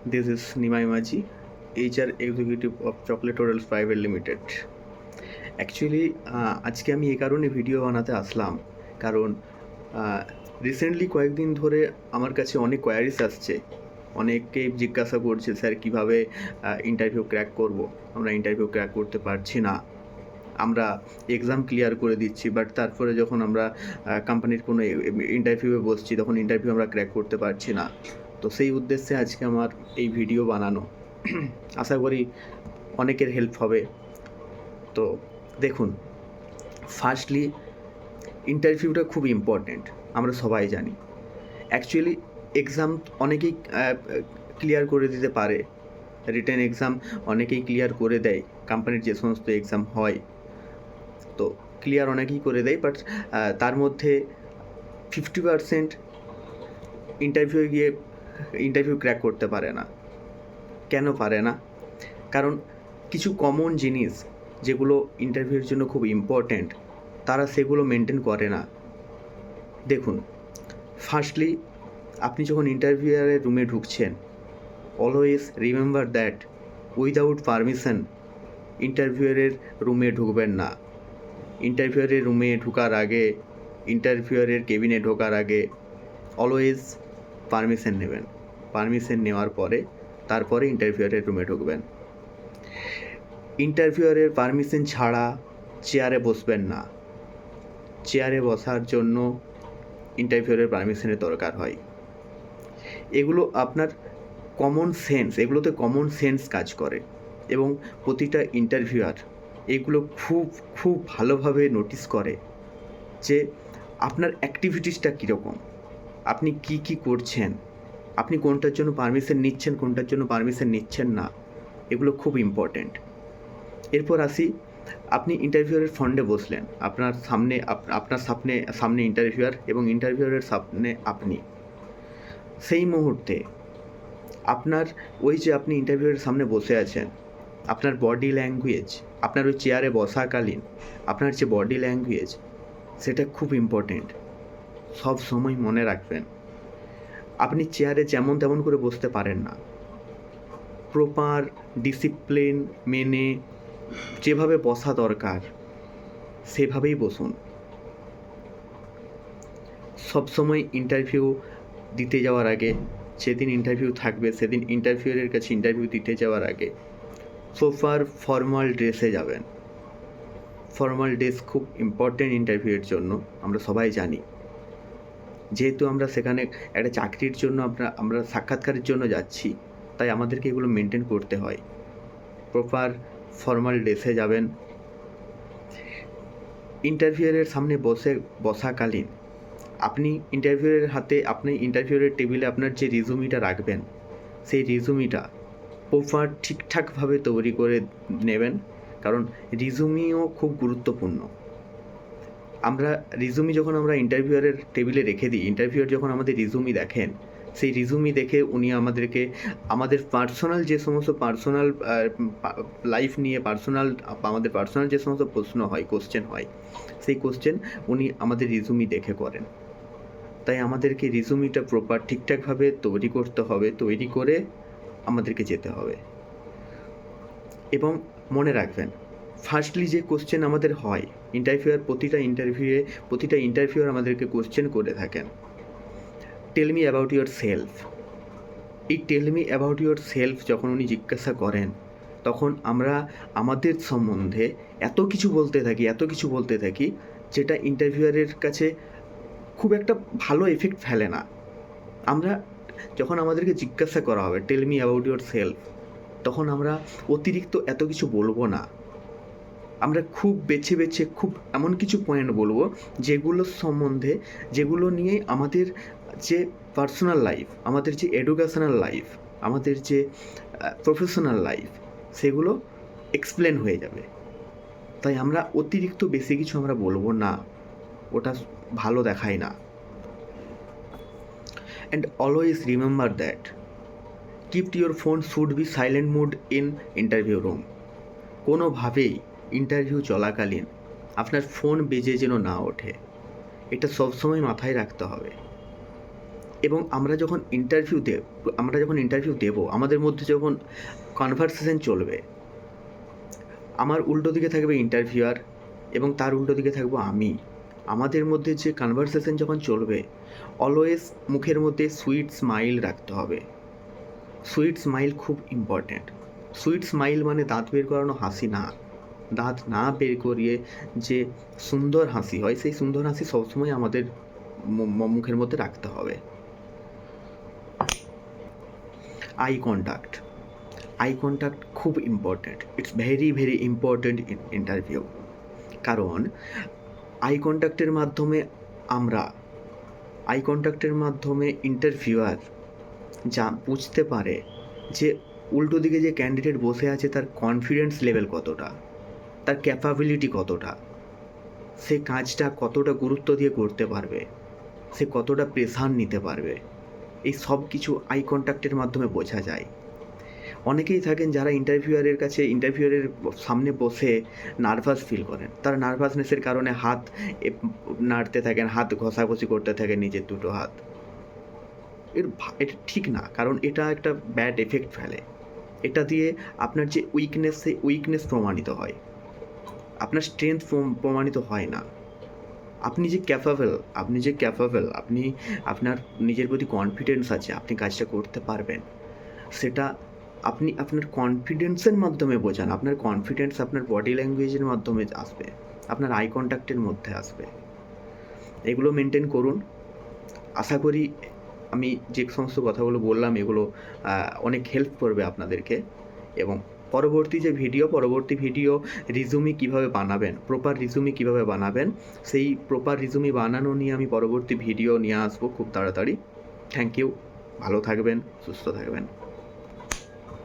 This is Nimai Maji, HR Executive of Chocolate Hotels Private Limited. Actually আজকে আমি এই কারণে ভিডিও বানাতে আসলাম, কারণ রিসেন্টলি কয়েকদিন ধরে আমার কাছে অনেক কোয়ারিজ আসছে। অনেকেই জিজ্ঞাসা করছে, স্যার কীভাবে ইন্টারভিউ ক্র্যাক করব। আমরা ইন্টারভিউ ক্র্যাক করতে পারছি না। আমরা এক্সাম ক্লিয়ার করে দিচ্ছি, বাট তারপরে যখন আমরা কোম্পানির কোনো ইন্টারভিউয়ে বসছি, তখন ইন্টারভিউ আমরা ক্র্যাক করতে পারছি না। তো সেই উদ্দেশ্যে আজকে আমার এই ভিডিও বানানো। আশা করি অনেকের হেল্প হবে। তো দেখুন, ফার্স্টলি ইন্টারভিউটা খুব ইম্পর্ট্যান্ট, আমরা সবাই জানি। অ্যাকচুয়ালি এক্সাম অনেকেই ক্লিয়ার করে দিতে পারে, রিটেন এক্সাম অনেকেই ক্লিয়ার করে দেয়। কোম্পানির যে সমস্ত এক্সাম হয় তো ক্লিয়ার অনেকেই করে দেয়, বাট তার মধ্যে 50% ইন্টারভিউ ক্র্যাক করতে পারে না। কেন পারে না? কারণ কিছু কমন জিনিস যেগুলো ইন্টারভিউর জন্য খুব ইম্পর্ট্যান্ট, তারা সেগুলো মেনটেন করে না। দেখুন, ফার্স্টলি আপনি যখন ইন্টারভিউয়ারের রুমে ঢুকছেন, always remember that without permission ইন্টারভিউয়ারের রুমে ঢুকবেন না। ইন্টারভিউয়ারের রুমে ঢোকার আগে, ইন্টারভিউয়ারের কেবিনে ঢোকার আগে অলওয়েজ পারমিশন নেবেন। পারমিশন নেওয়ার পরে তারপরে ইন্টারভিউয়ারের রুমে ঢুকবেন। ইন্টারভিউয়ারের পারমিশন ছাড়া চেয়ারে বসবেন না। চেয়ারে বসার জন্য ইন্টারভিউয়ারের পারমিশনের দরকার হয়। এগুলো আপনার কমন সেন্স, এগুলোতে কমন সেন্স কাজ করে, এবং প্রতিটা ইন্টারভিউয়ার এগুলো খুব খুব ভালোভাবে নোটিস করে যে আপনার অ্যাক্টিভিটিসটা কীরকম, আপনি কি কি করছেন, আপনি কোনটার জন্য পারমিশন নিচ্ছেন, কোনটার জন্য পারমিশন নিচ্ছেন না। এগুলো খুব ইম্পর্ট্যান্ট। এরপর আসি, আপনি ইন্টারভিউয়ারের ফ্রন্টে বসলেন, আপনার সামনে ইন্টারভিউয়ার এবং ইন্টারভিউয়ারের সামনে আপনি। সেই মুহূর্তে আপনার ওই যে আপনি ইন্টারভিউয়ারের সামনে বসে আছেন, আপনার বডি ল্যাঙ্গুয়েজ, আপনার ওই চেয়ারে বসাকালীন আপনার যে বডি ল্যাঙ্গুয়েজ, সেটা খুব ইম্পর্ট্যান্ট। সব সময় মনে রাখবেন, আপনি চেয়ারে যেমন তেমন করে বসতে পারেন না। প্রপার ডিসিপ্লিন মেনে যেভাবে বসা দরকার সেভাবেই বসুন। সবসময় ইন্টারভিউ দিতে যাওয়ার আগে, যেদিন ইন্টারভিউ থাকবে সেদিন ইন্টারভিউয়ের কাছে ইন্টারভিউ দিতে যাওয়ার আগে প্রপার ফর্মাল ড্রেসে যাবেন। ফর্মাল ড্রেস খুব ইম্পর্ট্যান্ট ইন্টারভিউয়ের জন্য, আমরা সবাই জানি। যেহেতু আমরা সেখানে একটা চাকরির জন্য আমরা সাক্ষাৎকারের জন্য যাচ্ছি, তাই আমাদেরকে এগুলো মেনটেন করতে হয়। প্রপার ফর্মাল ড্রেসে যাবেন। ইন্টারভিউয়ের সামনে বসাকালীন আপনি ইন্টারভিউয়ের টেবিলে আপনার যে রিজুমিটা রাখবেন, সেই রিজুমিটা প্রপার ঠিকঠাকভাবে তৈরি করে নেবেন, কারণ রিজুমিও খুব গুরুত্বপূর্ণ। যখন আমরা ইন্টারভিউয়ারের টেবিলে রেখে দিই, ইন্টারভিউয়ার যখন আমাদের রিজুমি দেখেন, সেই রিজুমি দেখে উনি আমাদেরকে আমাদের পার্সোনাল লাইফ নিয়ে আমাদের পার্সোনাল যে সমস্ত কোশ্চেন হয়, সেই কোশ্চেন উনি আমাদের রিজুমি দেখে করেন। তাই আমাদেরকে রিজুমিটা প্রপার ঠিকঠাকভাবে তৈরি করতে হবে, তৈরি করে আমাদেরকে যেতে হবে। এবং মনে রাখবেন, ফার্স্টলি যে কোশ্চেন আমাদের হয়, প্রতিটা ইন্টারভিউয়ার আমাদেরকে কোশ্চেন করে থাকেন, tell me about yourself. এই tell me about yourself যখন উনি জিজ্ঞাসা করেন, তখন আমরা আমাদের সম্বন্ধে এত কিছু বলতে থাকি যেটা ইন্টারভিউয়ারের কাছে খুব একটা ভালো এফেক্ট ফেলে না। যখন আমাদেরকে জিজ্ঞাসা করা হবে tell me about yourself, তখন আমরা অতিরিক্ত এত কিছু বলবো না। আমরা খুব বেছে খুব এমন কিছু পয়েন্ট বলবো যেগুলো নিয়ে আমাদের যে পার্সোনাল লাইফ, আমাদের যে এডুকেশনাল লাইফ, আমাদের যে প্রফেশনাল লাইফ, সেগুলো এক্সপ্লেন হয়ে যাবে। তাই আমরা অতিরিক্ত বেশি কিছু আমরা বলবো না, ওটা ভালো দেখায় না। And always remember that keep your phone should be silent mode in interview room. কোনোভাবেই ইন্টারভিউ চলাকালীন আপনার ফোন বেজে যেন না ওঠে, এটা সবসময় মাথায় রাখতে হবে। এবং আমরা যখন ইন্টারভিউ দেব, আমাদের মধ্যে যখন কনভারসেশন চলবে, আমার উল্টো দিকে থাকবে ইন্টারভিউয়ার এবং তার উল্টো দিকে থাকবো আমি। আমাদের মধ্যে যে কনভারসেশন যখন চলবে, অলওয়েজ মুখের মধ্যে সুইট স্মাইল রাখতে হবে। সুইট স্মাইল খুব ইম্পর্ট্যান্ট। সুইট স্মাইল মানে দাঁত বের করানো হাসি না। দাঁত না বের করিয়ে যে সুন্দর হাসি হয়, সেই সুন্দর হাসি সবসময় আমাদের মুখের মধ্যে রাখতে হবে। আই কন্ট্যাক্ট খুব important. It's very very important in interview. কারণ আই কন্ট্যাক্টের মাধ্যমে ইন্টারভিউয়ার যা বুঝতে পারে যে উল্টো দিকে যে ক্যান্ডিডেট বসে আছে তার কনফিডেন্স লেভেল কতটা, তার ক্যাপাবিলিটি কতটা, সে কাজটা কতটা গুরুত্ব দিয়ে করতে পারবে, সে কতটা প্রেশার নিতে পারবে, এই সব কিছু আই কন্ট্যাক্টের মাধ্যমে বোঝা যায়। অনেকেই থাকেন যারা ইন্টারভিউয়ারের সামনে বসে নার্ভাস ফিল করেন। তারা নার্ভাসনেসের কারণে হাত নাড়তে থাকেন, হাত ঘষাঘষি করতে থাকেন নিজের দুটো হাত। এটা ঠিক না, কারণ এটা একটা ব্যাড এফেক্ট ফেলে। এটা দিয়ে আপনার যে উইকনেস, সেই উইকনেস প্রমাণিত হয়, আপনার স্ট্রেংথ প্রমাণিত হয় না। আপনি যে ক্যাপাবল, আপনার নিজের প্রতি কনফিডেন্স আছে, আপনি কাজটা করতে পারবেন, সেটা আপনি আপনার কনফিডেন্সের মাধ্যমে বোঝান। আপনার কনফিডেন্স আপনার বডি ল্যাঙ্গুয়েজের মাধ্যমে আসবে, আপনার আই কন্ট্যাক্টের মধ্যে আসবে। এগুলো মেনটেন করুন। আশা করি আমি যে সমস্ত কথাগুলো বললাম এগুলো অনেক হেল্প করবে আপনাদেরকে। এবং পরবর্তী ভিডিও রিজুমি কীভাবে বানাবেন, প্রপার রিজুমি কীভাবে বানাবেন, সেই প্রপার রিজুমি বানানো নিয়ে আমি পরবর্তী ভিডিও নিয়ে আসবো খুব তাড়াতাড়ি। Thank you. ভালো থাকবেন, সুস্থ থাকবেন।